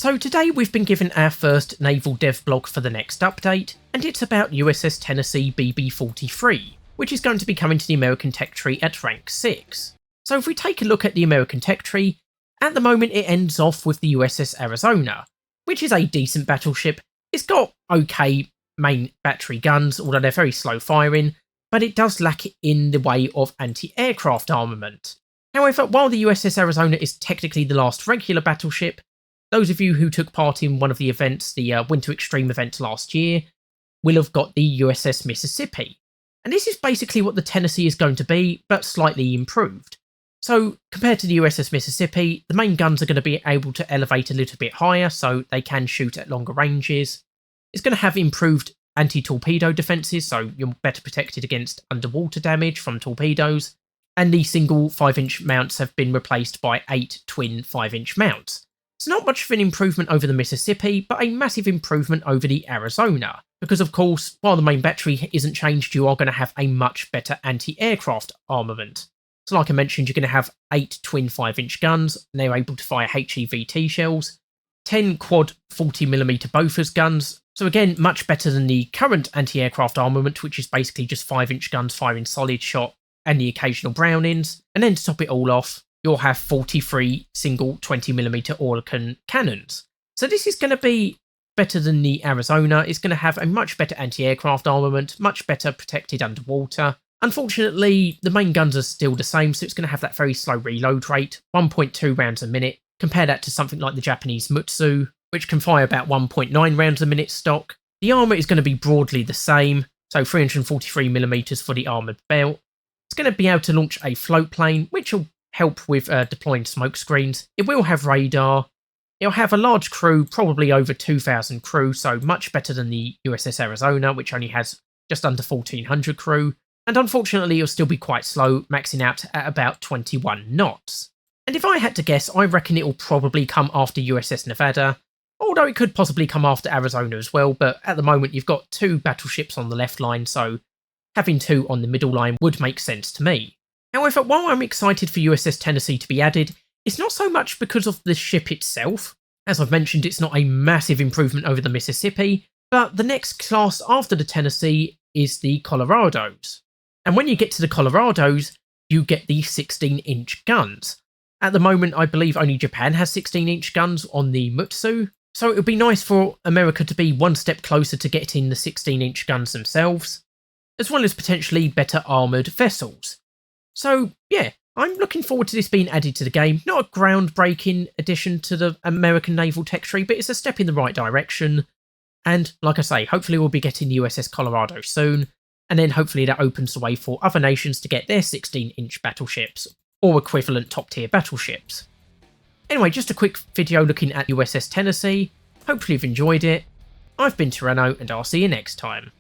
So today we've been given our first naval dev blog for the next update, and it's about USS Tennessee BB-43, which is going to be coming to the American tech tree at rank 6. So if we take a look at the American tech tree, at the moment it ends off with the USS Arizona, which is a decent battleship. It's got okay main battery guns, although they're very slow firing, but it does lack in the way of anti-aircraft armament. However, while the USS Arizona is technically the last regular battleship, those of you who took part in one of the events, the Winter Extreme event last year, will have got the USS Mississippi. And this is basically what the Tennessee is going to be, but slightly improved. So, compared to the USS Mississippi, the main guns are going to be able to elevate a little bit higher, so they can shoot at longer ranges. It's going to have improved anti-torpedo defences, so you're better protected against underwater damage from torpedoes. And the single 5-inch mounts have been replaced by 8 twin 5-inch mounts. It's not much of an improvement over the Mississippi, but a massive improvement over the Arizona. Because of course, while the main battery isn't changed, you are going to have a much better anti-aircraft armament. So like I mentioned, you're going to have 8 twin 5-inch guns, and they're able to fire HEVT shells, 10 quad 40mm Bofors guns, so again, much better than the current anti-aircraft armament, which is basically just 5-inch guns firing solid shot and the occasional Brownings, and then to top it all off, you'll have 43 single 20mm Oerlikon cannons. So this is going to be better than the Arizona. It's going to have a much better anti-aircraft armament, much better protected underwater. Unfortunately, the main guns are still the same, so it's going to have that very slow reload rate, 1.2 rounds a minute. Compare that to something like the Japanese Mutsu, which can fire about 1.9 rounds a minute stock. The armour is going to be broadly the same, so 343mm for the armoured belt. It's going to be able to launch a float plane, which will help with deploying smoke screens. It will have radar. It'll have a large crew, probably over 2,000 crew, so much better than the USS Arizona, which only has just under 1,400 crew. And unfortunately, it'll still be quite slow, maxing out at about 21 knots. And if I had to guess, I reckon it will probably come after USS Nevada, although it could possibly come after Arizona as well, but at the moment you've got 2 battleships on the left line, so having 2 on the middle line would make sense to me. However, while I'm excited for USS Tennessee to be added, it's not so much because of the ship itself. As I've mentioned, it's not a massive improvement over the Mississippi, but the next class after the Tennessee is the Colorados. And when you get to the Colorados, you get the 16-inch guns. At the moment, I believe only Japan has 16-inch guns on the Mutsu, so it would be nice for America to be one step closer to getting the 16-inch guns themselves, as well as potentially better armoured vessels. So, yeah, I'm looking forward to this being added to the game. Not a groundbreaking addition to the American naval tech tree, but it's a step in the right direction. And, like I say, hopefully we'll be getting the USS Colorado soon, and then hopefully that opens the way for other nations to get their 16-inch battleships, or equivalent top-tier battleships. Anyway, just a quick video looking at USS Tennessee. Hopefully you've enjoyed it. I've been Tyranno, and I'll see you next time.